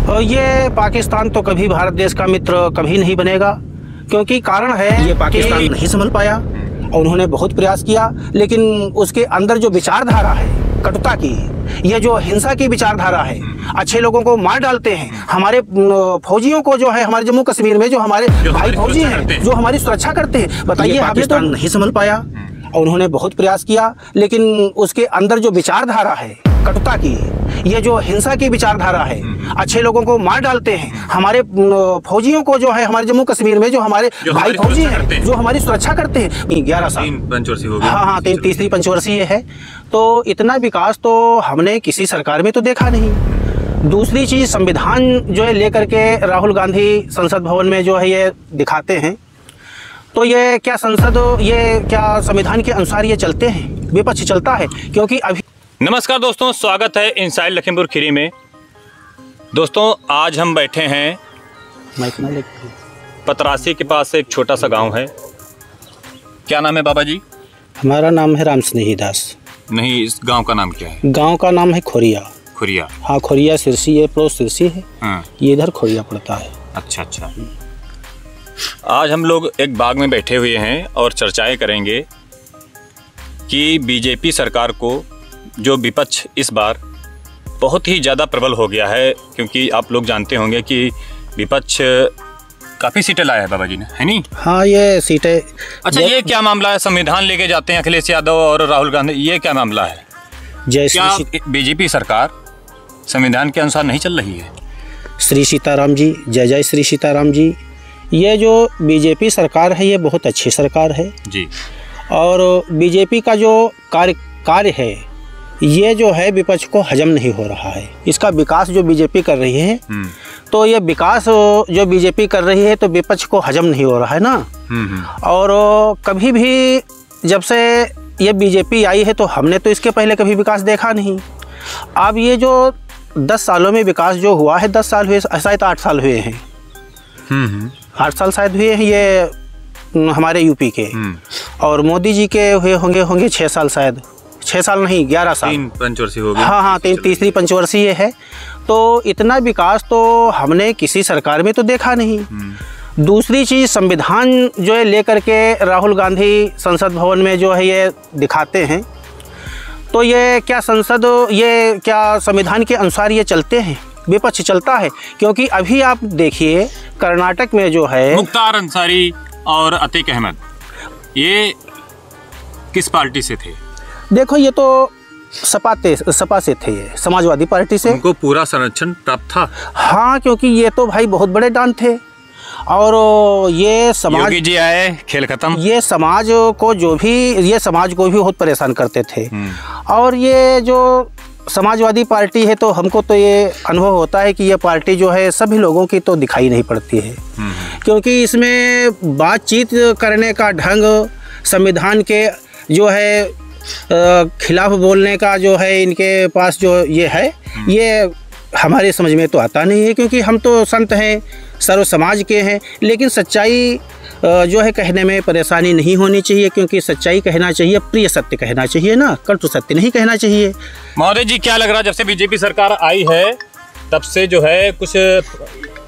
और ये पाकिस्तान तो कभी भारत देश का मित्र कभी नहीं बनेगा, क्योंकि कारण है ये पाकिस्तान नहीं संभल पाया और उन्होंने बहुत प्रयास किया, लेकिन उसके अंदर जो विचारधारा है कटुता की, ये जो हिंसा की विचारधारा है, अच्छे लोगों को मार डालते हैं, हमारे फौजियों को जो है हमारे जम्मू कश्मीर में जो हमारे भाई फौजी हैं जो हमारी सुरक्षा करते हैं, बताइए पाकिस्तान नहीं संभल पाया और उन्होंने बहुत प्रयास किया, लेकिन उसके अंदर जो विचारधारा है कटुता की, ये जो हिंसा की विचारधारा है, अच्छे लोगों को मार डालते हैं, हमारे फौजियों को जो है हमारे जम्मू कश्मीर में जो हमारे भाई फौजी हैं जो हमारी सुरक्षा करते हैं। 11 साल पंचवर्षीय हो गया। हाँ, तीसरी पंचवर्षीय है। तो इतना विकास तो हमने किसी सरकार में तो देखा नहीं। दूसरी चीज, संविधान जो है लेकर के राहुल गांधी संसद भवन में जो है ये दिखाते हैं, तो ये क्या संविधान के अनुसार ये चलते हैं? विपक्ष चलता है, क्योंकि अभी। नमस्कार दोस्तों, स्वागत है इनसाइड लखीमपुर खीरी में। दोस्तों, आज हम बैठे हैं पतरासी के पास एक छोटा सा गांव है। क्या नाम है बाबा जी? हमारा नाम है राम स्नेही दास। नहीं, इस गांव का नाम क्या है? गांव का नाम है खोरिया। खोरिया? हाँ, खोरिया सिरसी, ये पड़ोस सिरसी है। हाँ। ये इधर खोरिया पड़ता है। अच्छा। आज हम लोग एक बाग में बैठे हुए हैं और चर्चाएं करेंगे कि बीजेपी सरकार को जो विपक्ष इस बार बहुत ही ज़्यादा प्रबल हो गया है, क्योंकि आप लोग जानते होंगे कि विपक्ष काफ़ी सीटें लाया है बाबा जी ने, है नहीं? हाँ, ये सीटें। अच्छा, ये क्या मामला है? संविधान लेके जाते हैं अखिलेश यादव और राहुल गांधी, ये क्या मामला है? क्या बीजेपी सरकार संविधान के अनुसार नहीं चल रही है? श्री सीताराम जी, जय जय श्री सीताराम जी। ये जो बीजेपी सरकार है ये बहुत अच्छी सरकार है जी, और बीजेपी का जो कार्य है ये जो है विपक्ष को हजम नहीं हो रहा है। इसका विकास जो बीजेपी कर रही है, तो ये विकास जो बीजेपी कर रही है तो विपक्ष को हजम नहीं हो रहा है ना। और कभी भी जब से ये बीजेपी आई है तो हमने तो इसके पहले कभी विकास देखा नहीं। अब ये जो 10 सालों में विकास जो हुआ है, 10 साल हुए, शायद 8 साल हुए हैं। 8 साल शायद हुए हैं ये हमारे यूपी के, और मोदी जी के हुए होंगे 6 साल, शायद 6 साल नहीं 11 साल। 3 पंचवर्षीय हो गए। हाँ, तीसरी पंचवर्षीय है। तो इतना विकास तो हमने किसी सरकार में तो देखा नहीं। दूसरी चीज, संविधान जो है लेकर के राहुल गांधी संसद भवन में जो है ये दिखाते हैं, तो ये क्या संविधान के अनुसार ये चलते हैं? विपक्ष चलता है, क्योंकि अभी आप देखिए कर्नाटक में जो है मुख्तार अंसारी और अतीक अहमद, ये किस पार्टी से थे? देखो, ये तो सपा से थे, ये समाजवादी पार्टी से। उनको पूरा संरक्षण प्राप्त था। हाँ, क्योंकि ये तो भाई बहुत बड़े डॉन थे, और ये समाज, योगी जी आए, खेल खत्म। ये समाज को भी बहुत परेशान करते थे। और ये जो समाजवादी पार्टी है, तो हमको तो ये अनुभव होता है कि ये पार्टी जो है सभी लोगों की तो दिखाई नहीं पड़ती है, क्योंकि इसमें बातचीत करने का ढंग, संविधान के जो है खिलाफ बोलने का जो है इनके पास जो ये है, ये हमारे समझ में तो आता नहीं है, क्योंकि हम तो संत हैं, सर्व समाज के हैं। लेकिन सच्चाई जो है कहने में परेशानी नहीं होनी चाहिए, क्योंकि सच्चाई कहना चाहिए, प्रिय सत्य कहना चाहिए ना, कटु सत्य नहीं कहना चाहिए। महोदय जी, क्या लग रहा है जब से बीजेपी सरकार आई है तब से जो है कुछ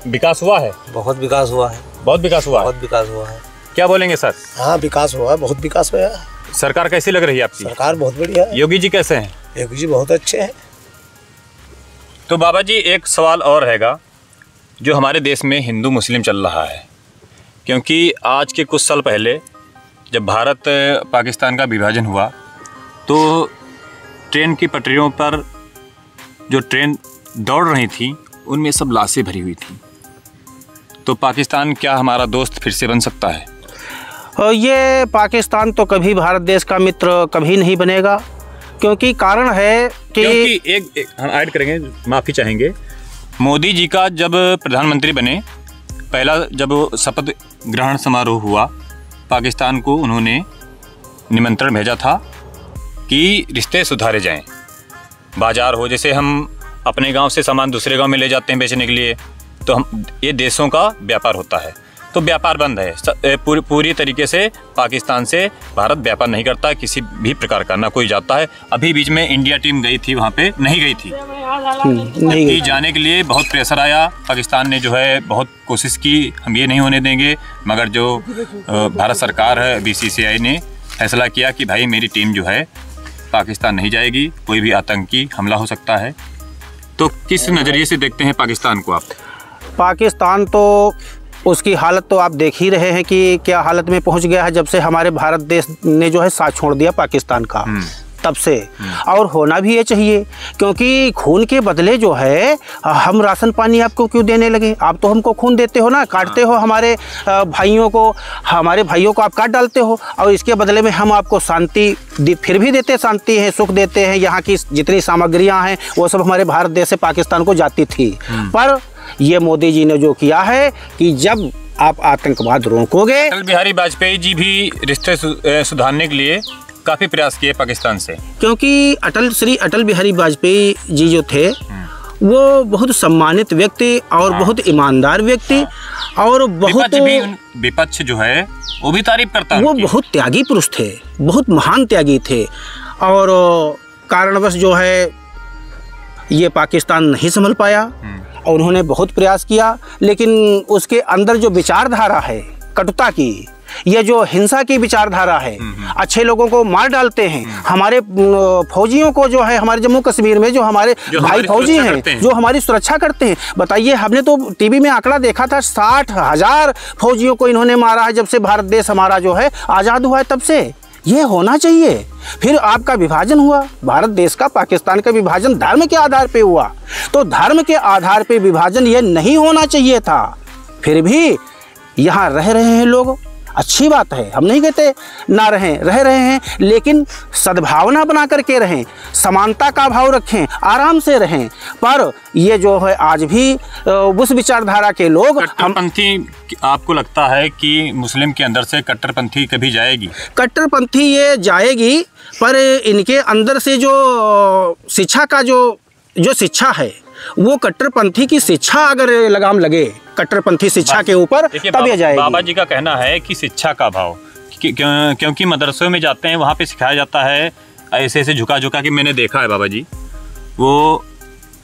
विकास हुआ है? बहुत विकास हुआ है। बहुत विकास हुआ? बहुत विकास हुआ है। क्या बोलेंगे सर? हाँ, विकास हुआ है, बहुत विकास हुआ है। सरकार कैसी लग रही है आपकी? सरकार बहुत बढ़िया है। योगी जी कैसे हैं? योगी जी बहुत अच्छे हैं। तो बाबा जी, एक सवाल और हैगा, जो हमारे देश में हिंदू मुस्लिम चल रहा है, क्योंकि आज के कुछ साल पहले जब भारत पाकिस्तान का विभाजन हुआ, तो ट्रेन की पटरियों पर जो ट्रेन दौड़ रही थी उनमें सब लाशें भरी हुई थी। तो पाकिस्तान क्या हमारा दोस्त फिर से बन सकता है? ये पाकिस्तान तो कभी भारत देश का मित्र कभी नहीं बनेगा, क्योंकि कारण है कि एक हम ऐड करेंगे, माफ़ी चाहेंगे। मोदी जी का जब प्रधानमंत्री बने, पहला जब शपथ ग्रहण समारोह हुआ, पाकिस्तान को उन्होंने निमंत्रण भेजा था कि रिश्ते सुधारे जाएं। बाजार हो, जैसे हम अपने गांव से सामान दूसरे गांव में ले जाते हैं बेचने के लिए, तो ये देशों का व्यापार होता है। तो व्यापार बंद है। पूरी तरीके से पाकिस्तान से भारत व्यापार नहीं करता है किसी भी प्रकार का, ना कोई जाता है। अभी बीच में इंडिया टीम गई थी, वहाँ पे नहीं गई थी, नहीं गई। जाने के लिए बहुत प्रेशर आया, पाकिस्तान ने जो है बहुत कोशिश की, हम ये नहीं होने देंगे, मगर जो भारत सरकार है, BCCI ने फैसला किया कि भाई मेरी टीम जो है पाकिस्तान नहीं जाएगी, कोई भी आतंकी हमला हो सकता है। तो किस नज़रिए से देखते हैं पाकिस्तान को आप? पाकिस्तान तो उसकी हालत तो आप देख ही रहे हैं कि क्या हालत में पहुंच गया है जब से हमारे भारत देश ने जो है साथ छोड़ दिया पाकिस्तान का, तब से। और होना भी ये चाहिए, क्योंकि खून के बदले जो है हम राशन पानी आपको क्यों देने लगे? आप तो हमको खून देते हो ना, काटते हो हमारे भाइयों को, हमारे भाइयों को आप काट डालते हो, और इसके बदले में हम आपको शांति फिर भी देते, शांति है, सुख देते हैं। यहाँ की जितनी सामग्रियाँ हैं वो सब हमारे भारत देश से पाकिस्तान को जाती थी। पर ये मोदी जी ने जो किया है कि जब आप आतंकवाद रोकोगे। अटल बिहारी वाजपेयी जी भी रिश्ते सुधारने के लिए काफ़ी प्रयास किए पाकिस्तान से, क्योंकि श्री अटल बिहारी वाजपेयी जी जो थे वो बहुत सम्मानित व्यक्ति और बहुत ईमानदार व्यक्ति, और बहुत विपक्ष जो है वो भी तारीफ करता है। वो बहुत त्यागी पुरुष थे, बहुत महान त्यागी थे, और कारणवश जो है ये पाकिस्तान नहीं संभल पाया, और उन्होंने बहुत प्रयास किया, लेकिन उसके अंदर जो विचारधारा है कटुता की, ये जो हिंसा की विचारधारा है, अच्छे लोगों को मार डालते हैं, हमारे फौजियों को जो है हमारे जम्मू कश्मीर में जो हमारे भाई फौजी हैं जो हमारी सुरक्षा करते हैं। बताइए, हमने तो टीवी में आंकड़ा देखा था 60,000 फौजियों को इन्होंने मारा है जब से भारत देश हमारा जो है आज़ाद हुआ है, तब से। ये होना चाहिए। फिर आपका विभाजन हुआ, भारत देश का पाकिस्तान का विभाजन धर्म के आधार पे हुआ, तो धर्म के आधार पे विभाजन ये नहीं होना चाहिए था। फिर भी यहाँ रह रहे हैं लोग, अच्छी बात है, हम नहीं कहते ना रहें, रह रहे हैं, लेकिन सद्भावना बना करके रहें, समानता का भाव रखें, आराम से रहें। पर ये जो है आज भी उस विचारधारा के लोग, कट्टरपंथी, आपको लगता है कि मुस्लिम के अंदर से कट्टरपंथी कभी जाएगी? कट्टरपंथी ये जाएगी, पर इनके अंदर से जो शिक्षा का जो शिक्षा है, वो कट्टरपंथी की शिक्षा अगर लगाम लगे कट्टरपंथी शिक्षा के ऊपर, तब ये जाएगी। बाबा जी का कहना है कि शिक्षा का भाव, क्योंकि मदरसों में जाते हैं, वहाँ पे सिखाया जाता है ऐसे ऐसे झुका झुका के, मैंने देखा है बाबा जी, वो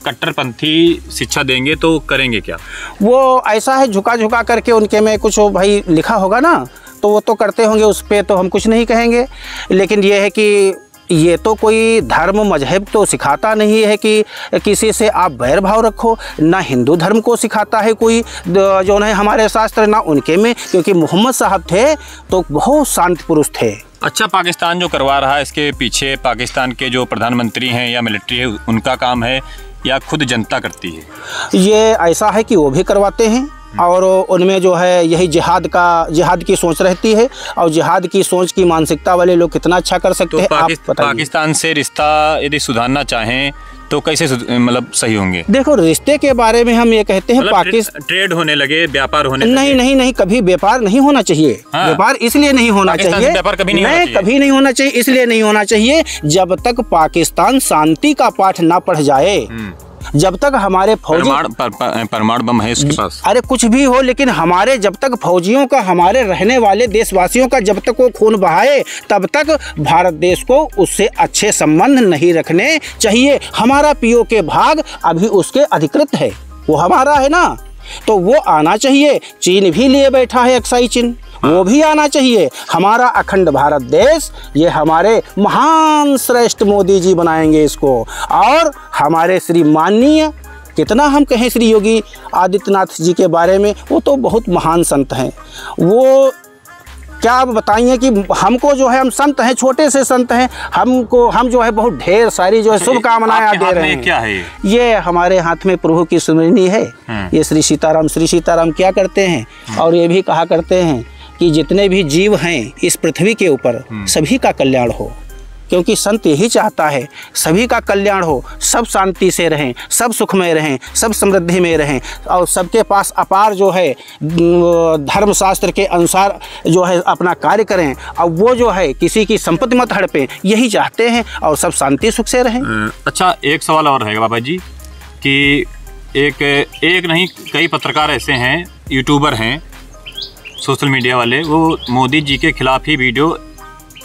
कट्टरपंथी शिक्षा देंगे तो करेंगे क्या? वो ऐसा है झुका झुका करके, उनके में कुछ भाई लिखा होगा ना, तो वो तो करते होंगे, उस पर तो हम कुछ नहीं कहेंगे। लेकिन ये है कि ये तो कोई धर्म मजहब तो सिखाता नहीं है कि किसी से आप बैर भाव रखो, ना हिंदू धर्म को सिखाता है कोई जो है हमारे शास्त्र, ना उनके में, क्योंकि मोहम्मद साहब थे तो बहुत शांत पुरुष थे। अच्छा, पाकिस्तान जो करवा रहा है, इसके पीछे पाकिस्तान के जो प्रधानमंत्री हैं या मिलिट्री है, उनका काम है या खुद जनता करती है? ये ऐसा है कि वो भी करवाते हैं, और उनमें जो है यही जिहाद की सोच रहती है, और जिहाद की सोच की मानसिकता वाले लोग कितना अच्छा कर सकते हैं, आप बताइए। पाकिस्तान से रिश्ता यदि सुधारना चाहें तो कैसे मतलब सही होंगे? देखो, रिश्ते के बारे में हम ये कहते हैं, पाकिस्तान ट्रेड होने लगे, व्यापार होने नहीं, नहीं नहीं, कभी व्यापार नहीं होना चाहिए। हाँ। व्यापार इसलिए नहीं होना चाहिए, व्यापार कभी नहीं होना चाहिए, इसलिए नहीं होना चाहिए जब तक पाकिस्तान शांति का पाठ ना पढ़ जाए, जब तक हमारे फौजी परमाणु बम है उसके पास, अरे कुछ भी हो, लेकिन हमारे जब तक फौजियों का, हमारे रहने वाले देशवासियों का जब तक वो खून बहाए, तब तक भारत देश को उससे अच्छे संबंध नहीं रखने चाहिए। हमारा पीओके भाग अभी उसके अधिकृत है, वो हमारा है ना, तो वो आना चाहिए। चीन भी लिए बैठा है अक्साई चिन्ह, वो भी आना चाहिए। हमारा अखंड भारत देश, ये हमारे महान श्रेष्ठ मोदी जी बनाएंगे इसको, और हमारे श्री माननीय, कितना हम कहें श्री योगी आदित्यनाथ जी के बारे में, वो तो बहुत महान संत हैं। वो क्या आप बताइए कि हमको जो है, हम संत हैं, छोटे से संत हैं, हम जो है बहुत ढेर सारी जो है शुभकामनाएं दे रहे हैं। क्या है ये हमारे हाथ में प्रभु की सुमरनी है। ये श्री सीताराम क्या करते हैं, और ये भी कहा करते हैं कि जितने भी जीव हैं इस पृथ्वी के ऊपर, सभी का कल्याण हो, क्योंकि संत यही चाहता है सभी का कल्याण हो, सब शांति से रहें, सब सुखमय रहें, सब समृद्धि में रहें, और सबके पास अपार जो है धर्मशास्त्र के अनुसार जो है अपना कार्य करें, और वो जो है किसी की संपत्ति मत हड़पें, यही चाहते हैं, और सब शांति सुख से रहें। अच्छा, एक सवाल और है बाबा जी कि एक नहीं कई पत्रकार ऐसे हैं, यूट्यूबर हैं, सोशल मीडिया वाले वो मोदी जी के खिलाफ ही वीडियो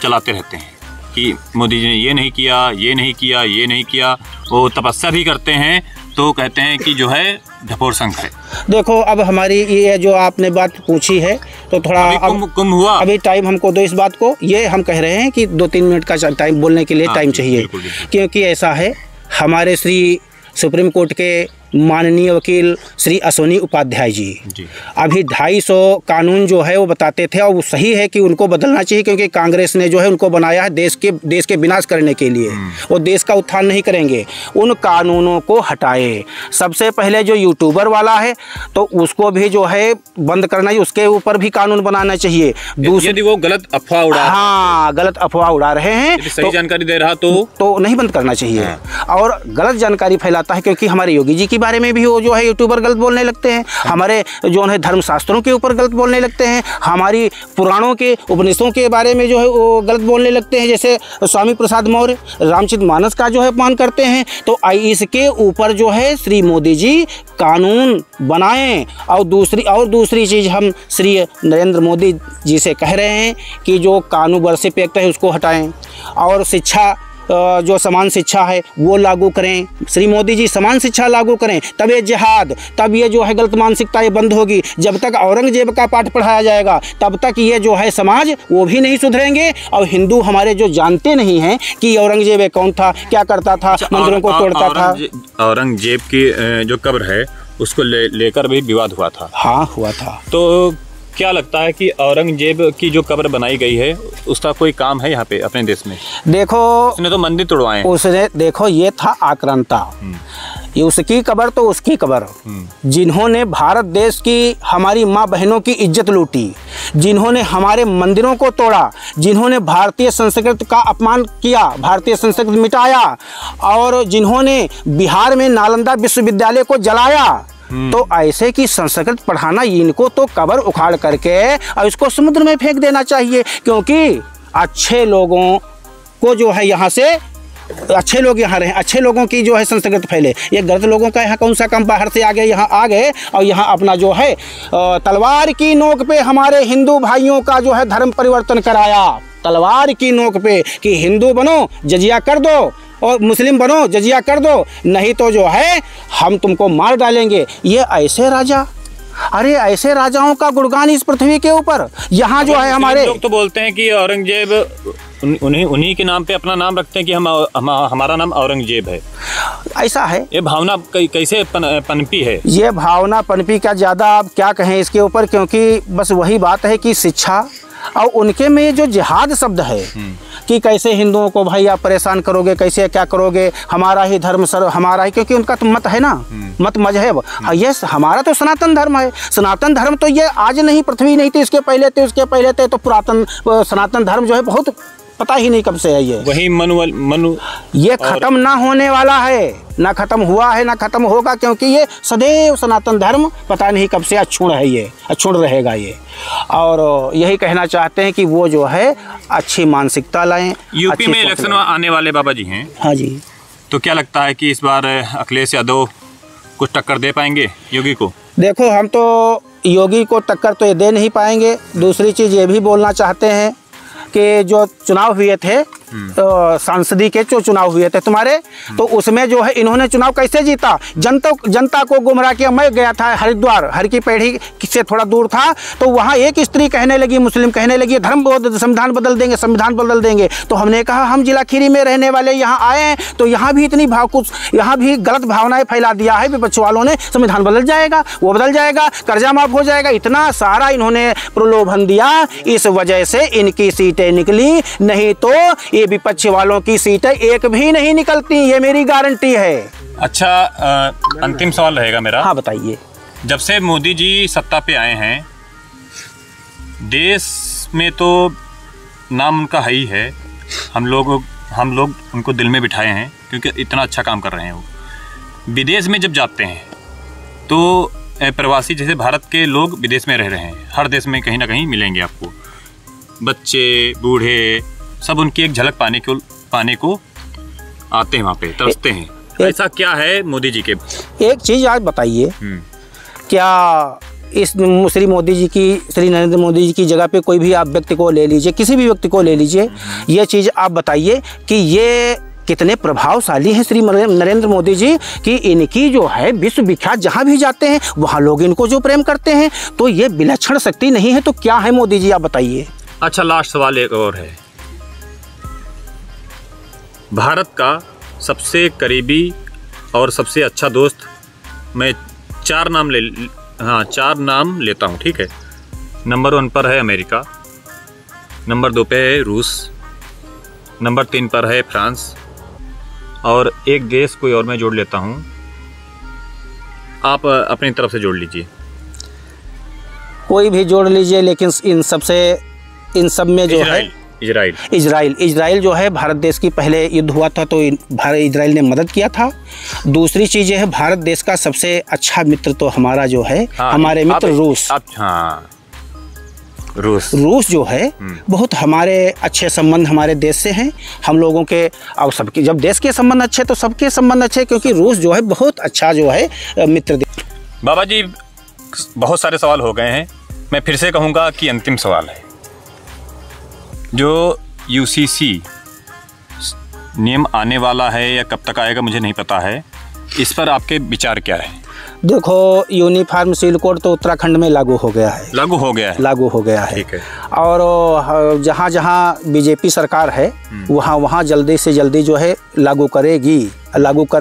चलाते रहते हैं कि मोदी जी ने ये नहीं किया, ये नहीं किया, ये नहीं किया। वो तपस्या भी करते हैं तो कहते हैं कि जो है ढपोर संघ है। देखो अब हमारी ये जो आपने बात पूछी है तो थोड़ा कुंभ हुआ, अभी टाइम हमको दो इस बात को। ये हम कह रहे हैं कि 2-3 मिनट का टाइम बोलने के लिए टाइम चाहिए। बिल्कुल, बिल्कुल। क्योंकि ऐसा है, हमारे श्री सुप्रीम कोर्ट के माननीय वकील श्री अश्विनी उपाध्याय जी अभी 250 कानून जो है वो बताते थे, और वो सही है कि उनको बदलना चाहिए, क्योंकि कांग्रेस ने जो है उनको बनाया है देश के विनाश करने के लिए। वो देश का उत्थान नहीं करेंगे। उन कानूनों को हटाए। सबसे पहले जो यूट्यूबर वाला है तो उसको भी जो है बंद करना चाहिए, उसके ऊपर भी कानून बनाना चाहिए। यदि वो गलत अफवाह उड़ा, हाँ, गलत अफवाह उड़ा रहे हैं, सही जानकारी दे रहा तो नहीं बंद करना चाहिए। और गलत जानकारी फैलाता है, क्योंकि हमारे योगी जी के बारे में भी वो जो है यूट्यूबर गलत बोलने लगते हैं, हमारे जो है धर्मशास्त्रों के ऊपर गलत बोलने लगते हैं, हमारी पुराणों के उपनिषदों के बारे में जो है वो गलत बोलने लगते हैं। जैसे स्वामी प्रसाद मौर्य रामचरितमानस का जो है अपमान करते हैं। तो इसके ऊपर जो है श्री मोदी जी कानून बनाएं। और दूसरी चीज़ हम श्री नरेंद्र मोदी जी से कह रहे हैं कि जो कानून वर्षिप एक्ट है उसको हटाएं, और शिक्षा जो समान शिक्षा है वो लागू करें। श्री मोदी जी समान शिक्षा लागू करें, तब ये जिहाद, तब ये जो है गलत मानसिकता ये बंद होगी। जब तक औरंगजेब का पाठ पढ़ाया जाएगा तब तक ये जो है समाज वो भी नहीं सुधरेंगे। और हिंदू हमारे जो जानते नहीं हैं कि औरंगजेब कौन था, क्या करता था, मंदिरों को तोड़ता था। औरंगजेब की जो कब्र है उसको लेकर भी विवाद हुआ था। हाँ, हुआ था। तो क्या लगता है कि औरंगजेब की जो कब्र बनाई गई है उसका कोई काम है यहाँ पे अपने देश में? देखो, उसने तो मंदिर तोड़वाए। उसने देखो ये था आक्रांता, ये उसकी कब्र तो उसकी कब्र, जिन्होंने भारत देश की हमारी माँ बहनों की इज्जत लूटी, जिन्होंने हमारे मंदिरों को तोड़ा, जिन्होंने भारतीय संस्कृति का अपमान किया, भारतीय संस्कृति मिटाया, और जिन्होंने बिहार में नालंदा विश्वविद्यालय को जलाया। तो ऐसे की संस्कृत पढ़ाना, इनको तो कब्र उखाड़ करके और इसको समुद्र में फेंक देना चाहिए। क्योंकि अच्छे लोगों को जो है यहाँ से, अच्छे लोग यहाँ रहे, अच्छे लोगों की जो है संस्कृत फैले। ये गलत लोगों का यहाँ कौन सा काम, बाहर से यहाँ आ गए और यहाँ अपना जो है तलवार की नोक पे हमारे हिंदू भाइयों का जो है धर्म परिवर्तन कराया। तलवार की नोक पे कि हिंदू बनो जजिया कर दो और मुस्लिम बनो जजिया कर दो, नहीं तो जो है हम तुमको मार डालेंगे। ये ऐसे राजा, अरे ऐसे राजाओं का गुणगान इस पृथ्वी के ऊपर यहाँ जो है हमारे लोग तो बोलते हैं कि औरंगजेब उन्हीं के नाम पे अपना नाम रखते हैं कि हमारा नाम औरंगजेब है। ऐसा है। ये भावना कैसे पनपी है? ये भावना पनपी का ज़्यादा आप क्या कहें इसके ऊपर, क्योंकि बस वही बात है कि शिक्षा और उनके में जो जिहाद शब्द है कि कैसे हिंदुओं को भाई आप परेशान करोगे, कैसे क्या करोगे, हमारा ही धर्म सर हमारा ही, क्योंकि उनका तो मत है ना, मत मजहब। ये हमारा तो सनातन धर्म है। सनातन धर्म तो ये आज नहीं, पृथ्वी नहीं थी इसके पहले थे, उसके पहले थे। तो पुरातन सनातन धर्म जो है बहुत पता ही नहीं कब से है। ये वही मनु ये खत्म ना होने वाला है, ना खत्म हुआ है, ना खत्म होगा, क्योंकि ये सदैव सनातन धर्म पता नहीं कब से अक्षुण है, ये अक्षुण रहेगा ये। और यही कहना चाहते हैं कि वो जो है अच्छी मानसिकता लाएं। यूपी में इलेक्शन आने वाले बाबा जी हैं। हाँ जी। तो क्या लगता है कि इस बार अखिलेश यादव कुछ टक्कर दे पाएंगे योगी को? देखो, हम तो योगी को टक्कर तो ये दे नहीं पाएंगे। दूसरी चीज़ ये भी बोलना चाहते हैं कि जो चुनाव हुए थे, सांसदी के जो चुनाव हुए थे तुम्हारे, तो उसमें जो है इन्होंने चुनाव कैसे जीता, जनता को गुमराह किया। मैं गया था हरिद्वार, हर की पैड़ी से थोड़ा दूर था, तो वहाँ एक स्त्री कहने लगी, मुस्लिम कहने लगी धर्म संविधान बदल देंगे, संविधान बदल देंगे। तो हमने कहा हम जिला खीरी में रहने वाले यहाँ आए हैं, तो यहाँ भी इतनी कुछ यहाँ भी गलत भावनाएं फैला दिया है विपक्ष वालों ने। संविधान बदल जाएगा, वो बदल जाएगा, कर्जा माफ हो जाएगा, इतना सारा इन्होंने प्रलोभन दिया। इस वजह से इनकी सीटें निकली, नहीं तो ये विपक्ष वालों की सीटें एक भी नहीं निकलती, ये मेरी गारंटी है। अच्छा, अंतिम सवाल रहेगा मेरा। हाँ, बताइए। जब से मोदी जी सत्ता पे आए हैं, देश में तो नाम उनका है ही है, हम लोग उनको दिल में बिठाए हैं क्योंकि इतना अच्छा काम कर रहे हैं वो। विदेश में जब जाते हैं तो प्रवासी जैसे भारत के लोग विदेश में रह रहे हैं, हर देश में कहीं ना कहीं मिलेंगे आपको, बच्चे बूढ़े सब उनकी एक झलक पाने को आते हैं, वहाँ पे तरसते हैं। ऐसा क्या है मोदी जी के? एक चीज़ आज बताइए, क्या इस श्री नरेंद्र मोदी जी की जगह पे कोई भी आप व्यक्ति को ले लीजिए, किसी भी व्यक्ति को ले लीजिए, ये चीज़ आप बताइए कि ये कितने प्रभावशाली हैं श्री नरेंद्र मोदी जी, कि इनकी जो है विश्व विख्यात, जहाँ भी जाते हैं वहाँ लोग इनको जो प्रेम करते हैं, तो ये विलक्षण शक्ति नहीं है तो क्या है मोदी जी, आप बताइए। अच्छा, लास्ट सवाल एक और है। भारत का सबसे करीबी और सबसे अच्छा दोस्त, मैं चार नाम लेता हूँ, ठीक है। नंबर 1 पर है अमेरिका, नंबर 2 पे है रूस, नंबर 3 पर है फ्रांस, और एक देश कोई और मैं जोड़ लेता हूँ, आप अपनी तरफ से जोड़ लीजिए। कोई भी जोड़ लीजिए, लेकिन इन सब में जो है इजराइल जो है, भारत देश की पहले युद्ध हुआ था तो इजराइल ने मदद किया था। दूसरी चीज़ है भारत देश का सबसे अच्छा मित्र तो हमारा जो है, हमारे मित्र रूस। रूस जो है बहुत हमारे अच्छे संबंध हमारे देश से हैं, हम लोगों के। और सबके जब देश के संबंध अच्छे तो सबके संबंध अच्छे, क्योंकि रूस जो है बहुत अच्छा जो है मित्र। बाबा जी, बहुत सारे सवाल हो गए हैं, मैं फिर से कहूँगा कि अंतिम सवाल है। जो यूसीसी नियम आने वाला है या कब तक आएगा मुझे नहीं पता है, इस पर आपके विचार क्या है? देखो, यूनिफॉर्म सिविल कोड तो उत्तराखंड में लागू हो गया है। लागू हो गया है। ठीक है। और जहाँ जहाँ बीजेपी सरकार है वहाँ जल्दी से जल्दी जो है लागू कर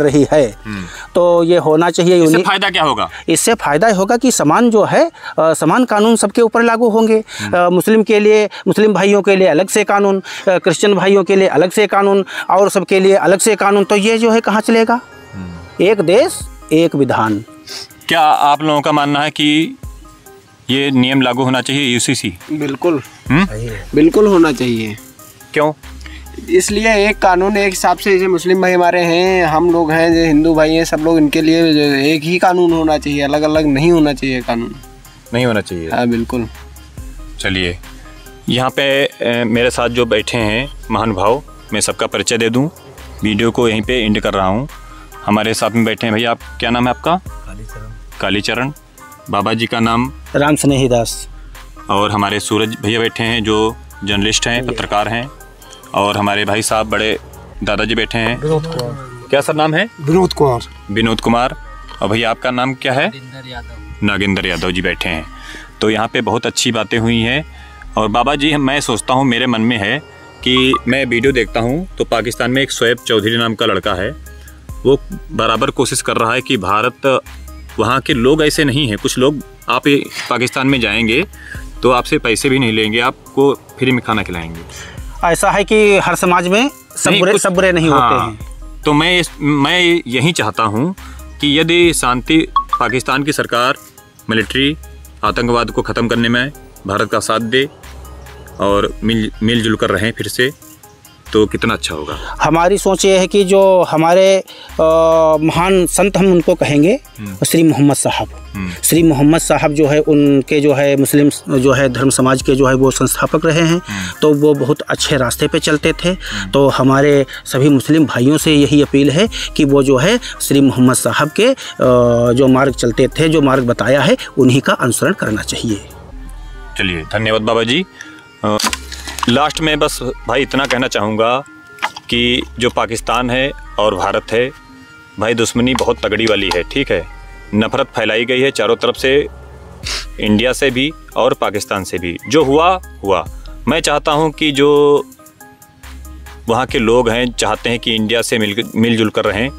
रही है। तो ये होना चाहिए। इससे फायदा क्या होगा? इससे फायदा होगा कि समान जो है समान कानून सबके ऊपर लागू होंगे। मुस्लिम भाइयों के लिए अलग से कानून, क्रिश्चियन भाइयों के लिए अलग से कानून, और सबके लिए अलग से कानून। तो ये जो है कहाँ चलेगा? एक देश एक विधान। क्या आप लोगों का मानना है कि ये नियम लागू होना चाहिए यूसीसी? बिल्कुल बिल्कुल होना चाहिए। क्यों? इसलिए एक कानून एक हिसाब से, जैसे मुस्लिम भाई हमारे हैं, हम लोग हैं, जो हिंदू भाई हैं, सब लोग, इनके लिए एक ही कानून होना चाहिए, अलग अलग नहीं होना चाहिए कानून। नहीं होना चाहिए? हाँ बिल्कुल। चलिए, यहाँ पे मेरे साथ जो बैठे हैं महानुभाव, मैं सबका परिचय दे दूँ। वीडियो को यहीं पे एंड कर रहा हूँ। हमारे साथ में बैठे हैं भैया, आप क्या नाम है आपका? कालीचरण। बाबा जी का नाम? राम स्नेही दास। और हमारे सूरज भैया बैठे हैं जो जर्नलिस्ट हैं, पत्रकार हैं। और हमारे भाई साहब बड़े दादाजी बैठे हैं। क्या सर नाम है? विनोद कुमार। और भैया आपका नाम क्या है? नागेंद्र यादव जी बैठे हैं। तो यहाँ पे बहुत अच्छी बातें हुई हैं। और बाबा जी, मैं सोचता हूँ, मेरे मन में है कि मैं वीडियो देखता हूँ तो पाकिस्तान में एक शोएब चौधरी नाम का लड़का है, वो बराबर कोशिश कर रहा है कि भारत, वहाँ के लोग ऐसे नहीं हैं। कुछ लोग, आप पाकिस्तान में जाएंगे तो आपसे पैसे भी नहीं लेंगे, आपको फ्री में खाना खिलाएंगे। ऐसा है कि हर समाज में सब बुरे नहीं होते हैं। तो मैं यही चाहता हूँ कि यदि शांति, पाकिस्तान की सरकार, मिलिट्री आतंकवाद को ख़त्म करने में भारत का साथ दे और मिलजुल कर रहें फिर से, तो कितना अच्छा होगा। हमारी सोच ये है कि जो हमारे महान संत, हम उनको कहेंगे, श्री मोहम्मद साहब जो है, उनके जो है मुस्लिम जो है धर्म समाज के जो है वो संस्थापक रहे हैं। तो वो बहुत अच्छे रास्ते पे चलते थे। तो हमारे सभी मुस्लिम भाइयों से यही अपील है कि वो जो है श्री मोहम्मद साहब के जो मार्ग चलते थे, जो मार्ग बताया है, उन्हीं का अनुसरण करना चाहिए। चलिए, धन्यवाद बाबा जी। लास्ट में बस भाई इतना कहना चाहूँगा कि जो पाकिस्तान है और भारत है भाई, दुश्मनी बहुत तगड़ी वाली है। ठीक है, नफ़रत फैलाई गई है चारों तरफ से, इंडिया से भी और पाकिस्तान से भी। जो हुआ। मैं चाहता हूँ कि जो वहाँ के लोग हैं चाहते हैं कि इंडिया से मिलजुल कर रहें,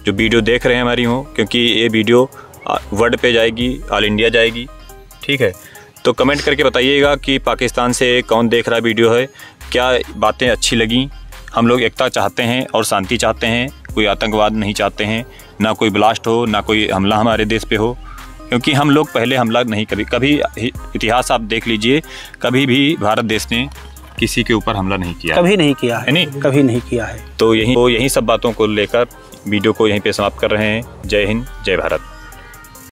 जो वीडियो देख रहे हैं हमारी हों, क्योंकि ये वीडियो वर्ल्ड पे जाएगी, ऑल इंडिया जाएगी। ठीक है, तो कमेंट करके बताइएगा कि पाकिस्तान से कौन देख रहा वीडियो है, क्या बातें अच्छी लगी। हम लोग एकता चाहते हैं और शांति चाहते हैं, कोई आतंकवाद नहीं चाहते हैं, ना कोई ब्लास्ट हो, ना कोई हमला हमारे देश पे हो, क्योंकि हम लोग पहले हमला नहीं कभी इतिहास आप देख लीजिए, कभी भी भारत देश ने किसी के ऊपर हमला नहीं किया, कभी नहीं किया है, नहीं कभी नहीं किया है। तो यही सब बातों को लेकर वीडियो को यहीं पे समाप्त कर रहे हैं। जय हिंद, जय भारत।